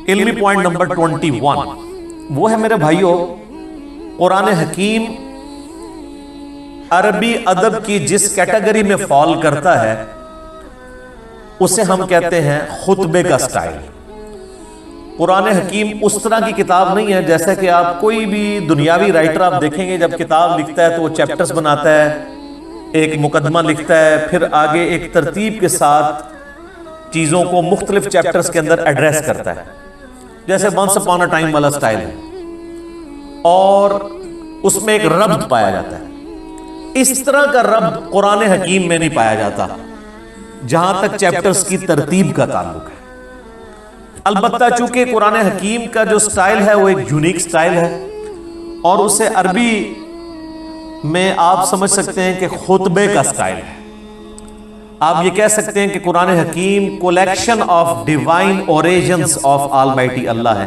علمی point number 21 وہ ہے میرے بھائیوں، قرآن حکیم عربی ادب کی جس کیٹیگری میں فال کرتا ہے اسے ہم کہتے ہیں خطبے کا سٹائل۔ قرآن حکیم اس طرح کی کتاب نہیں ہے جیسا کہ آپ کوئی بھی دنیاوی رائٹر آپ دیکھیں گے جب کتاب لکھتا ہے تو وہ چیپٹرز بناتا ہے، ایک مقدمہ لکھتا ہے، پھر آگے ایک ترتیب کے ساتھ چیزوں کو مختلف چیپٹرز کے اندر ایڈریس کرتا ہے، جیسے ونس اپون اے ٹائم والا سٹائل ہے، اور اس میں ایک ربط پایا جاتا ہے۔ اس طرح کا ربط قرآن حکیم میں نہیں پایا جاتا جہاں تک چیپٹرز کی ترتیب کا تعلق ہے۔ البتہ چونکہ قرآن حکیم کا جو سٹائل ہے وہ ایک یونیک سٹائل ہے، اور اسے عربی میں آپ سمجھ سکتے ہیں کہ خطبے کا سٹائل ہے۔ آپ یہ کہہ سکتے ہیں کہ قرآن حکیم collection of divine origins of almighty اللہ ہے،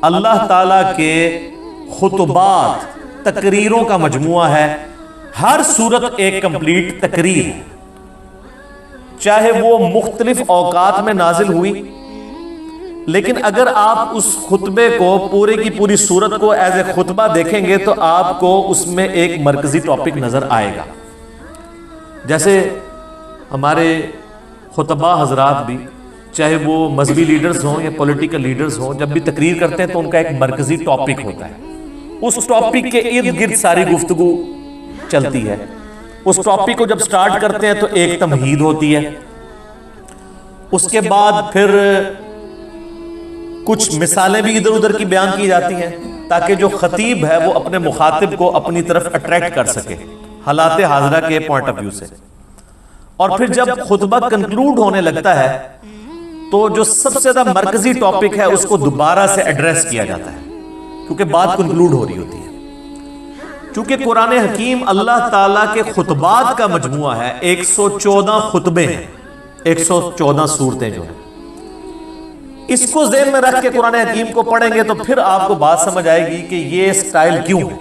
اللہ تعالیٰ کے خطبات، تقریروں کا مجموعہ ہے۔ ہر سورت ایک کمپلیٹ تقریر ہے، چاہے وہ مختلف اوقات میں نازل ہوئی، لیکن اگر آپ اس خطبے کو پورے کی پوری سورت کو ایز اے خطبہ دیکھیں گے تو آپ کو اس میں ایک مرکزی ٹاپک نظر آئے گا۔ جیسے ہمارے خطبہ حضرات بھی، چاہے وہ مذہبی لیڈرز ہوں یا پولیٹیکل لیڈرز ہوں، جب بھی تقریر کرتے ہیں تو ان کا ایک مرکزی ٹاپک ہوتا ہے، اس ٹاپک کے ارد گرد ساری گفتگو چلتی ہے۔ اس ٹاپک کو جب سٹارٹ کرتے ہیں تو ایک تمہید ہوتی ہے، اس کے بعد پھر کچھ مثالیں بھی ادھر ادھر کی بیان کی جاتی ہیں تاکہ جو خطیب ہے وہ اپنے مخاطب کو اپنی طرف اٹریکٹ کر سکے حالات حاضرہ کے پوائنٹ آف ویو سے۔ اور پھر جب خطبہ کنکلوڈ ہونے لگتا ہے تو جو سب سے زیادہ مرکزی ٹاپک ہے اس کو دوبارہ سے ایڈریس کیا جاتا ہے، کیونکہ بات کنکلوڈ ہو رہی ہوتی ہے۔ چونکہ قرآن حکیم اللہ تعالیٰ کے خطبات کا مجموعہ ہے، 114 خطبے ہیں، 114 صورتیں جو ہیں، اس کو ذہن میں رکھ کے قرآن حکیم کو پڑھیں گے تو پھر آپ کو بات سمجھ آئے گی کہ یہ سٹائل کیوں ہے۔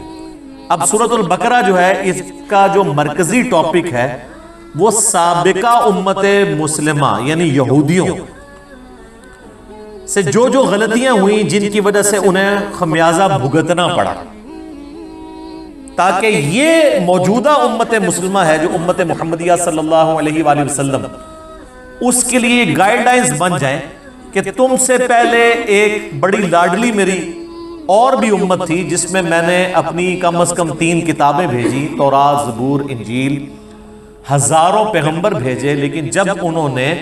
اب سورۃ البقرہ جو ہے اس کا جو مرکزی ٹاپک ہے وہ سابقہ امت مسلمہ یعنی یہودیوں سے جو غلطیاں ہوئیں جن کی وجہ سے انہیں خمیازہ بھگتنا پڑا، تاکہ یہ موجودہ امت مسلمہ ہے جو امت محمدیہ صلی اللہ علیہ وآلہ وسلم، اس کے لیے گائیڈ لائنز بن جائیں کہ تم سے پہلے ایک بڑی لاڈلی میری اور بھی امت تھی جس میں میں نے اپنی کم از کم 3 کتابیں بھیجی، تورات، زبور، انجیل، ہزاروں پیغمبر بھیجے، لیکن جب انہوں نے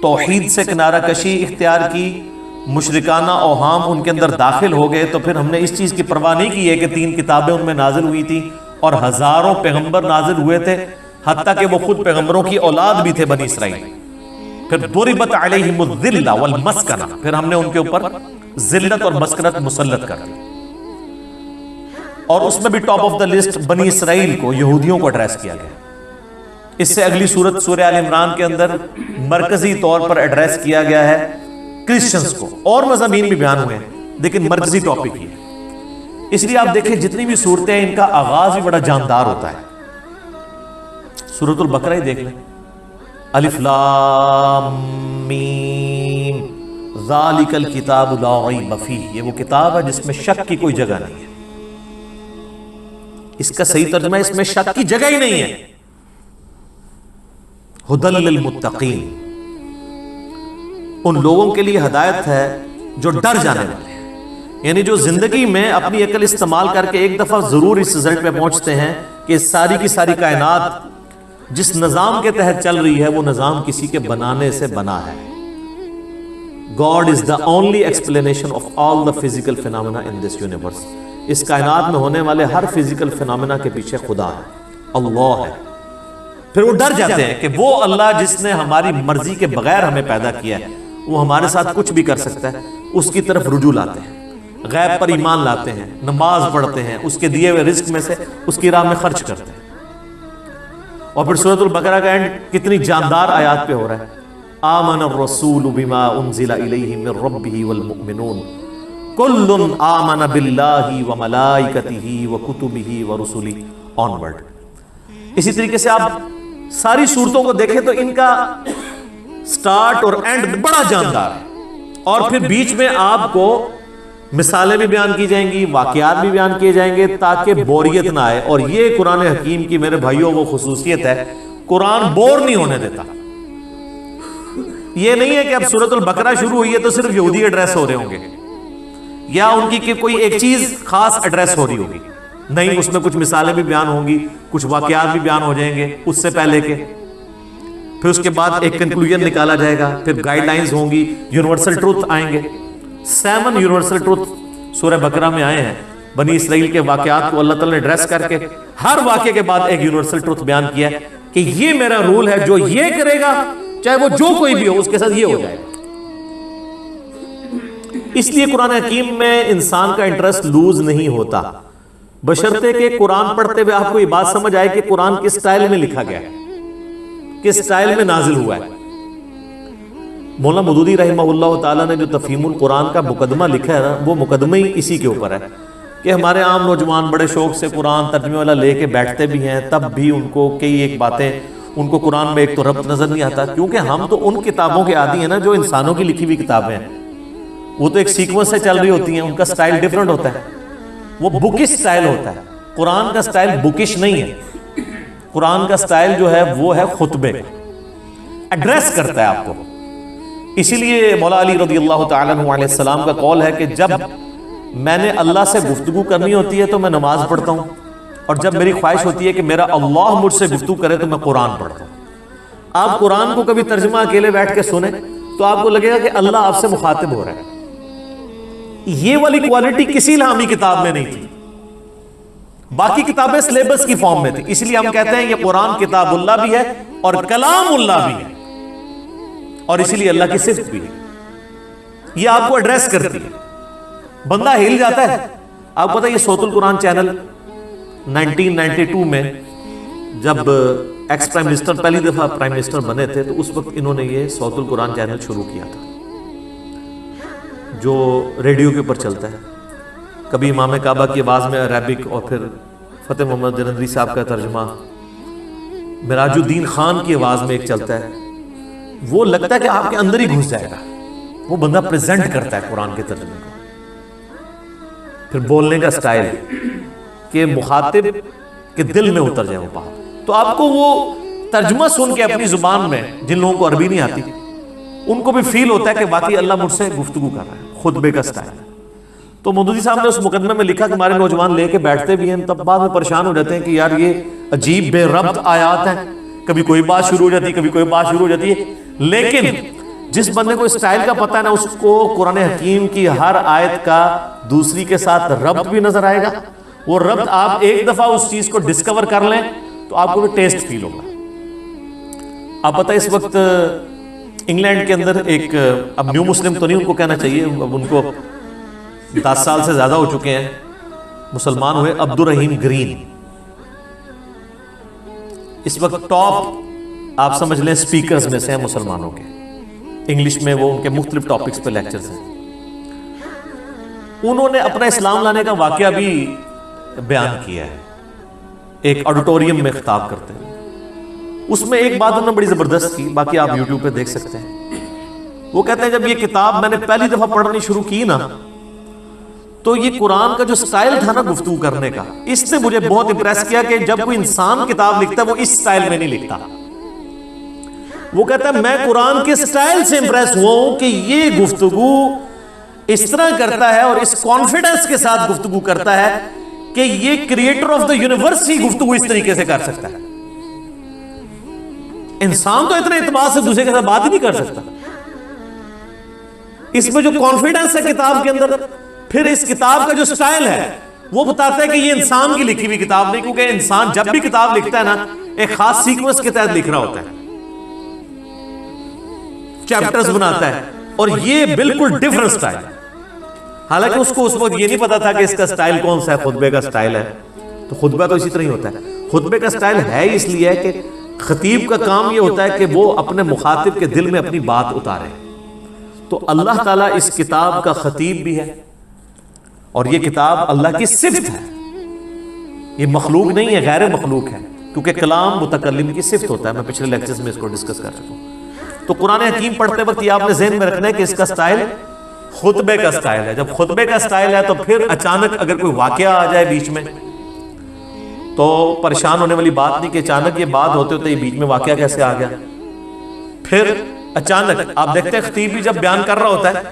توحید سے کنارہ کشی اختیار کی، مشرکانہ اوہام ان کے اندر داخل ہو گئے، تو پھر ہم نے اس چیز کی پرواہ نہیں کی ہے کہ 3 کتابیں ان میں نازل ہوئی تھی اور ہزاروں پیغمبر نازل ہوئے تھے، حتیٰ کہ وہ خود پیغمبروں کی اولاد بھی تھے بنی اسرائیل۔ پھر ضربت علیہم الذلہ والمسکنہ، پھر ہم نے ان کے اوپر ذلت اور مسکنت مسلط کر دی، اور اس میں بھی ٹاپ آف دا لسٹ بنی اسرائیل کو، یہودیوں کو ایڈریس کیا گیا۔ اس سے اگلی سورت سورہ آل عمران کے اندر مرکزی طور پر ایڈریس کیا گیا ہے کرسچنز کو، اور مضامین بھی بیان ہوئے ہیں لیکن مرکزی ٹاپک ہی ہے۔ اس لیے آپ دیکھیں جتنی بھی صورتیں ہیں ان کا آغاز بھی بڑا جاندار ہوتا ہے۔ سورۃ البقرہ ہی دیکھ لیں، الف لام میم ذالک الکتاب لا ریب فیہ، یہ وہ کتاب ہے جس میں شک کی کوئی جگہ نہیں ہے۔ اس کا صحیح ترجمہ ہے اس میں شک کی جگہ ہی نہیں ہے۔ ھدی للمتقین، ان لوگوں کے لیے ہدایت ہے جو ڈر جانے والے ہیں، یعنی جو زندگی میں اپنی عقل استعمال کر کے ایک دفعہ ضرور اس رزلٹ پہ پہنچتے ہیں کہ ساری کی ساری کائنات جس نظام کے تحت چل رہی ہے وہ نظام کسی کے بنانے سے بنا ہے۔ God is the only explanation of all the physical phenomena in this universe۔ اس کائنات میں ہونے والے ہر فزیکل فینامنا کے پیچھے خدا ہے، اللہ ہے۔ پھر وہ ڈر جاتے ہیں کہ وہ اللہ جس نے ہماری مرضی کے بغیر ہمیں پیدا کیا ہے وہ ہمارے ساتھ کچھ بھی کر سکتا ہے، اس کی طرف رجوع لاتے ہیں، غیب پر ایمان لاتے ہیں، نماز پڑھتے ہیں، اس کے دیے ہوئے رزق میں سے اس کی راہ میں خرچ کرتے ہیں۔ اور پھر سورۃ البقرہ کا اینڈ کتنی جاندار آیات پہ ہو رہا ہے، آمن الرسول بما انزل الیہ من ربہ والمؤمنون کل آمن باللہ وملائکتہ وکتبہ ورسلہ آنورڈ۔ اسی طریقے سے آپ ساری صورتوں کو دیکھیں تو ان کا سٹارٹ اور اینڈ بڑا جاندار ہے، اور پھر بیچ میں آپ کو مثالیں بھی بیان کی جائیں گی، واقعات بھی بیان کیے جائیں گے تاکہ بوریت نہ آئے. اور یہ قرآن حکیم کی میرے بھائیوں وہ خصوصیت ہے، قرآن بور نہیں ہونے دیتا. یہ نہیں ہے کہ اب سورۃ البقرہ شروع ہوئی ہے تو صرف یہودی ایڈریس ہو رہے ہوں گے یا ان کی کوئی ایک چیز خاص ایڈریس ہو رہی ہوگی. نہیں، اس میں کچھ مثالیں بھی بیان ہوں گی، کچھ واقعات بھی بیان ہو جائیں گے اس سے پہلے کے. پھر اس کے بعد ایک کنکلوژن نکالا جائے گا، پھر گائیڈ لائنز ہوں گی، یونیورسل ٹروتھ آئیں گے. 7 یونیورسل ٹروتھ سورہ بقرہ میں آئے ہیں. بنی اسرائیل کے واقعات کو اللہ تعالیٰ نے ایڈریس کر کے ہر واقعے کے بعد ایک یونیورسل ٹروتھ بیان کیا ہے کہ یہ میرا رول ہے، جو یہ کرے گا چاہے وہ جو کوئی بھی ہو اس کے ساتھ یہ ہو جائے گا. اس لیے قرآن حکیم میں انسان کا انٹرسٹ لوز نہیں ہوتا، بشرطے کہ قرآن پڑھتے ہوئے آپ کو یہ بات سمجھ آئے کہ قرآن کس سٹائل میں لکھا گیا ہے، کس سٹائل میں نازل ہوا ہے. مولانا مودودی رحمہ اللہ تعالیٰ نے جو تفہیم القرآن کا مقدمہ لکھا ہے نا، وہ مقدمہ ہی اسی کے اوپر ہے کہ ہمارے عام نوجوان بڑے شوق سے قرآن ترجمے والا لے کے بیٹھتے بھی ہیں، تب بھی ان کو کئی ایک باتیں ان کو قرآن میں ایک تو ربط نظر نہیں آتا، کیونکہ ہم تو ان کتابوں کے عادی ہیں نا جو انسانوں کی لکھی ہوئی کتابیں ہیں. وہ تو ایک سیکوینس سے چل رہی ہوتی ہیں، ان کا سٹائل ڈیفرنٹ ہوتا ہے، وہ بکش سٹائل ہوتا ہے. قرآن کا سٹائل بکش نہیں ہے، قرآن کا سٹائل جو ہے وہ ہے خطبے، ایڈریس کرتا ہے آپ کو. اسی لیے مولا علی رضی اللہ تعالیٰ عنہ علیہ السلام کا قول ہے کہ جب میں نے اللہ سے گفتگو کرنی ہوتی ہے تو میں نماز پڑھتا ہوں، اور جب میری خواہش ہوتی ہے کہ میرا اللہ مجھ سے گفتگو کرے تو میں قرآن پڑھتا ہوں. آپ قرآن کو کبھی ترجمہ اکیلے بیٹھ کے سنیں تو آپ کو لگے گا کہ اللہ آپ سے مخاطب ہو رہا ہے. یہ والی کوالٹی کسی الہامی کتاب میں نہیں تھی، باقی کتابیں سلیبس کی فارم میں تھی. اس لیے ہم کہتے ہیں یہ قرآن کتاب اللہ بھی ہے اور کلام اللہ بھی ہے، اور اسی لیے اللہ کی صفت بھی ہے. یہ آپ کو ایڈریس کرتی ہے، بندہ ہل جاتا ہے. آپ کو پتہ ہے یہ صوت القرآن چینل 1992 میں جب ایکس پرائم منسٹر پہلی دفعہ پرائم منسٹر بنے تھے تو اس وقت انہوں نے یہ صوت القرآن چینل شروع کیا تھا جو ریڈیو کے اوپر چلتا ہے. کبھی امام کعبہ کی آواز میں عربک، اور پھر فتح محمد جلندری صاحب کا ترجمہ، مراج الدین خان کی آواز میں ایک چلتا ہے. وہ لگتا ہے کہ آپ کے اندر ہی گھس جائے گا. وہ بندہ پریزنٹ کرتا ہے قرآن کے ترجمے کو. پھر بولنے کا سٹائل کہ مخاطب کے دل میں اتر جائے وہ بات. تو آپ کو وہ ترجمہ سن کے اپنی زبان میں، جن لوگوں کو عربی نہیں آتی ان کو بھی فیل ہوتا ہے کہ واقعی اللہ مجھ سے گفتگو کر رہا ہے. خطبے کا سٹائل. تو مودودی صاحب نے اس مقدمے میں لکھا کہ ہمارے نوجوان لے کے بیٹھتے بھی ہیں، تب بعد میں پریشان ہو جاتے ہیں کہ یار یہ عجیب بے ربط آیات ہیں، کبھی کوئی بات شروع ہو جاتی ہے، کبھی کوئی بات شروع ہو جاتی ہے. لیکن جس بندے کو اسٹائل کا پتہ ہے نا، اس کو قرآن حکیم کی ہر آیت کا دوسری کے ساتھ ربط بھی نظر آئے گا. وہ ربط آپ ایک دفعہ اس چیز کو ڈسکور کر لیں تو آپ کو بھی ٹیسٹ فیل ہوگا. آپ پتہ اس وقت انگلینڈ کے اندر ایک، اب نیو مسلم تو نہیں ان کو کہنا چاہیے، اب ان کو 10 سال سے زیادہ ہو چکے ہیں، مسلمان ہوئے، عبد الرحیم گرین. اس وقت ٹاپ آپ سمجھ لیں سپیکرز میں سے ہیں مسلمانوں کے. انگلش میں وہ ان کے مختلف ٹاپکس پہ لیکچرز ہیں. انہوں نے اپنا اسلام لانے کا واقعہ بھی بیان کیا ہے، ایک آڈیٹوریم میں خطاب کرتے ہیں. اس میں ایک بات انہوں نے بڑی زبردست کی، باقی آپ یوٹیوب پہ دیکھ سکتے ہیں. وہ کہتے ہیں جب یہ کتاب میں نے پہلی دفعہ پڑھنی شروع کی نا، تو یہ قرآن کا جو سٹائل تھا نا گفتگو کرنے کا، اس نے مجھے بہت امپریس کیا کہ جب کوئی انسان کتاب لکھتا ہے وہ اس سٹائل میں نہیں لکھتا. وہ کہتا ہے میں قرآن کے سٹائل سے امپریس ہوا ہوں کہ یہ گفتگو اس طرح کرتا ہے اور اس کانفیڈنس کے ساتھ گفتگو کرتا ہے کہ یہ کریٹر آف دا یونیورس ہی گفتگو اس طریقے سے کر سکتا ہے. انسان تو اتنے اعتماد سے دوسرے کے ساتھ بات ہی نہیں کر سکتا. اس میں جو کانفیڈنس ہے کتاب کے اندر، پھر اس کتاب کا جو سٹائل ہے وہ بتاتا ہے کہ یہ انسان کی لکھی ہوئی کتاب نہیں، کیونکہ انسان جب بھی کتاب لکھتا ہے نا ایک خاص سیکوینس کے تحت لکھ رہا ہوتا ہے، چیپٹرز بناتا ہے، اور یہ بالکل ڈیفرنٹ سٹائل ہے. حالانکہ اس کو اس وقت یہ نہیں پتا تھا کہ اس کا سٹائل کون سا ہے، خطبے کا سٹائل ہے. تو خطبہ تو اسی طرح ہی ہوتا ہے. خطبے کا سٹائل ہے اس لیے کہ خطیب کا کام یہ ہوتا ہے کہ وہ اپنے مخاطب کے دل میں اپنی بات اتارے. تو اللہ تعالیٰ اس کتاب کا خطیب بھی ہے، اور یہ کتاب اللہ کی صفت ہے. یہ مخلوق نہیں ہے، غیر مخلوق ہے، کیونکہ کلام متکلم کی صفت ہوتا ہے. میں پچھلے لیکچرز میں اس کو ڈسکس کر چکا ہوں. تو قرآن حکیم پڑھتے وقت یہ آپ نے ذہن میں رکھنا ہے کہ اس کا سٹائل خطبے کا سٹائل ہے. جب خطبے کا سٹائل ہے تو پھر اچانک اگر کوئی واقعہ آ جائے بیچ میں تو پریشان ہونے والی بات نہیں کہ اچانک یہ بات ہوتے ہوتے یہ بیچ میں واقعہ کیسے آ گیا. پھر اچانک آپ دیکھتے ہیں خطیب بھی جب بیان کر رہا ہوتا ہے,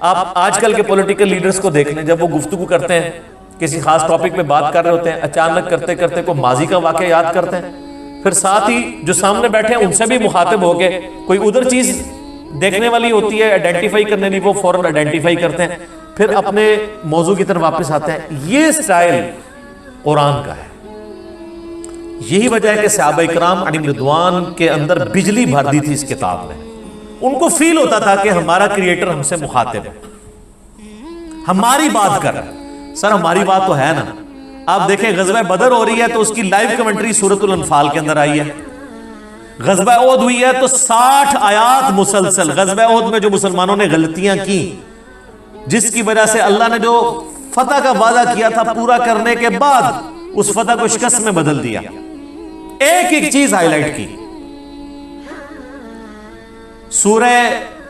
آپ آج کل کے پولیٹیکل لیڈرز کو دیکھ لیں, جب وہ گفتگو کرتے ہیں کسی خاص ٹاپک پہ بات کر رہے ہوتے ہیں, اچانک کرتے کرتے کوئی ماضی کا واقعہ یاد کرتے ہیں, پھر ساتھ ہی جو سامنے بیٹھے ہیں ان سے بھی مخاطب ہو کے کوئی ادھر چیز دیکھنے والی ہوتی ہے آئیڈینٹیفائی کرنے نہیں, وہ فوراً آئیڈینٹیفائی کرتے ہیں, پھر اپنے موضوع کی طرف واپس آتے ہیں. یہ سٹائل قرآن کا ہے. یہی وجہ ہے کہ صحابہ کرام علیہم رضوان کے اندر بجلی بھر دی تھی اس کتاب میں. ان کو فیل ہوتا تھا کہ ہمارا کریٹر ہم سے مخاطب ہے, ہماری بات کر رہا ہے. سر ہماری بات تو ہے نا. آپ دیکھیں غزوہ بدر ہو رہی ہے تو اس کی لائیو کمنٹری سورۃ الانفال کے اندر آئی ہے. غزوہ احد ہوئی ہے تو 60 آیات مسلسل. غزوہ احد میں جو مسلمانوں نے غلطیاں کی, جس کی وجہ سے اللہ نے جو فتح کا وعدہ کیا تھا پورا کرنے کے بعد اس فتح کو شکست میں بدل دیا. ایک ایک چیز ہائی لائٹ کی. سورہ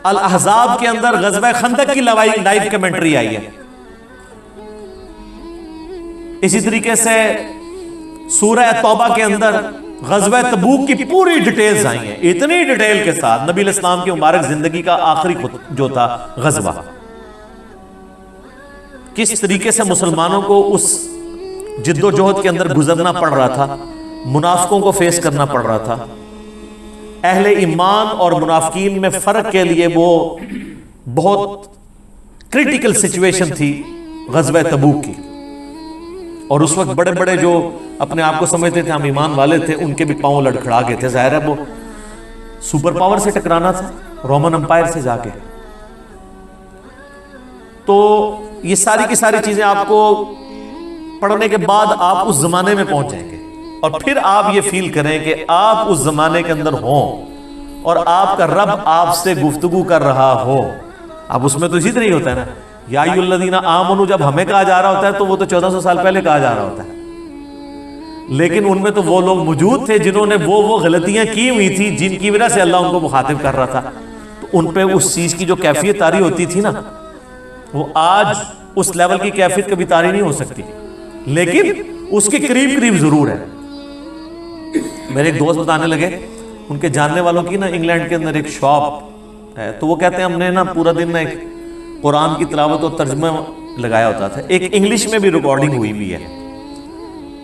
الاحزاب کے اندر غزوہ خندق کی لائیو کمنٹری آئی ہے. اسی طریقے سے سورہ توبہ کے اندر غزوہ تبوک کی پوری ڈیٹیلز آئی ہیں, اتنی ڈیٹیل کے ساتھ. نبی علیہ السلام کی مبارک زندگی کا آخری جو تھا غزوہ, کس طریقے سے مسلمانوں کو اس جد و جہد کے اندر گزرنا پڑ رہا تھا, منافقوں کو فیس کرنا پڑ رہا تھا. اہل ایمان اور منافقین میں فرق کے لیے وہ بہت کریٹیکل سچویشن تھی غزوہ تبوک کی. اور اس وقت بڑے بڑے جو اپنے آپ کو سمجھتے تھے ہم ایمان والے تھے, ان کے بھی پاؤں لڑکھڑا گئے تھے. ظاہر ہے وہ سپر پاور سے ٹکرانا تھا, رومن امپائر سے جا کے. تو یہ ساری کی ساری چیزیں آپ کو پڑھنے کے بعد آپ اس زمانے میں پہنچ جائیں گے, اور پھر آپ یہ فیل کریں کہ آپ اس زمانے کے اندر ہوں اور آپ کا رب آپ سے گفتگو کر رہا ہو. اب اس میں تو اسی طرح ہی ہوتا ہے نا, یا ایھا الذین آمنوا جب ہمیں کہا جا رہا ہوتا ہے تو وہ تو 1400 سال پہلے کہا جا رہا ہوتا ہے. لیکن ان میں تو وہ لوگ موجود تھے جنہوں نے وہ غلطیاں کی ہوئی تھی جن کی وجہ سے اللہ ان کو مخاطب کر رہا تھا. تو ان پہ اس چیز کی جو کیفیت طاری ہوتی تھی نا, وہ آج اس لیول کی کیفیت کبھی طاری نہیں ہو سکتی, لیکن اس کے قریب قریب ضرور ہے. میرے ایک دوست بتانے لگے, ان کے جاننے والوں کی نا انگلینڈ کے اندر ایک شاپ ہے, تو وہ کہتے ہیں ہم نے نا پورا دن نا ایک قرآن کی تلاوت اور ترجمہ لگایا ہوتا تھا. ایک انگلش میں بھی ریکارڈنگ ہوئی بھی ہے,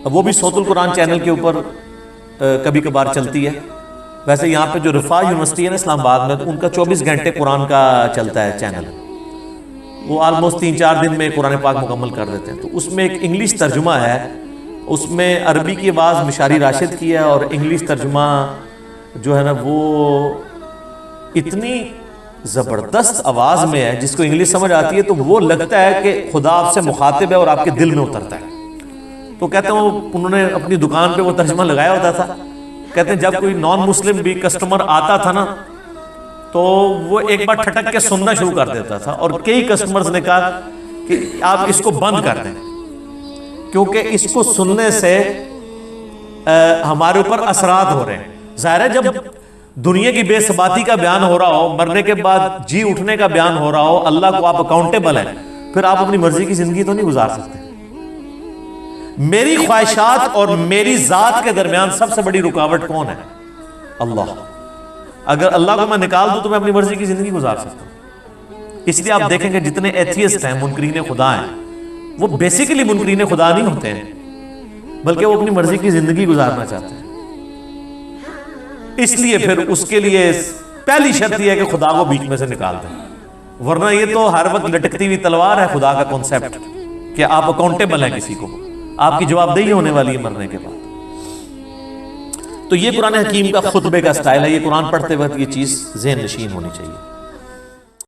وہ بھی صوت القرآن چینل کے اوپر کبھی کبھار چلتی ہے. ویسے یہاں پہ جو رفاع یونیورسٹی ہے نا اسلام آباد میں, تو ان کا 24 گھنٹے قرآن کا چلتا ہے چینل. وہ آلموسٹ 3-4 دن میں قرآن پاک مکمل کر دیتے ہیں. تو اس میں ایک انگلش ترجمہ ہے, اس میں عربی کی آواز مشاری راشد کی ہے, اور انگلش ترجمہ جو ہے نا وہ اتنی زبردست آواز میں ہے جس کو انگلش سمجھ آتی ہے تو وہ لگتا ہے کہ خدا آپ سے مخاطب ہے اور آپ کے دل میں اترتا ہے. تو کہتے ہیں انہوں نے اپنی دکان پہ وہ ترجمہ لگایا ہوتا تھا. کہتے ہیں جب کوئی نان مسلم بھی کسٹمر آتا تھا نا تو وہ ایک بار ٹھٹک کے سننا شروع کر دیتا تھا, اور کئی کسٹمرز نے کہا کہ آپ اس کو بند کر دیں, کیونکہ اس کو سننے سے ہمارے اوپر اثرات ہو رہے ہیں. ظاہر ہے جب دنیا کی بے ثباتی کا بیان ہو رہا ہو, مرنے کے بعد جی اٹھنے کا بیان ہو رہا ہو, اللہ کو آپ اکاؤنٹیبل ہیں, پھر آپ اپنی مرضی کی زندگی تو نہیں گزار سکتے. میری خواہشات اور میری ذات کے درمیان سب سے بڑی رکاوٹ کون ہے؟ اللہ. اگر اللہ کو میں نکال دوں تو میں اپنی مرضی کی زندگی گزار سکتا ہوں. اس لیے آپ دیکھیں کہ جتنے ایتھیسٹ ہیں, منکرین خدا ہیں, وہ بیسیکلی منکرین خدا نہیں ہوتے ہیں, بلکہ وہ اپنی مرضی کی زندگی گزارنا چاہتے ہیں. اس لیے پھر اس کے لیے پہلی شرط یہ ہے کہ خدا کو بیچ میں سے نکال دیں, ورنہ یہ تو ہر وقت لٹکتی ہوئی تلوار ہے خدا کا کانسیپٹ کہ آپ اکاؤنٹیبل ہیں کسی کو, آپ کی جواب دہی ہونے والی ہے مرنے کے بعد. تو یہ قرآن حکیم کا خطبے کا سٹائل ہے. یہ قرآن پڑھتے وقت یہ چیز ذہن نشین ہونی چاہیے.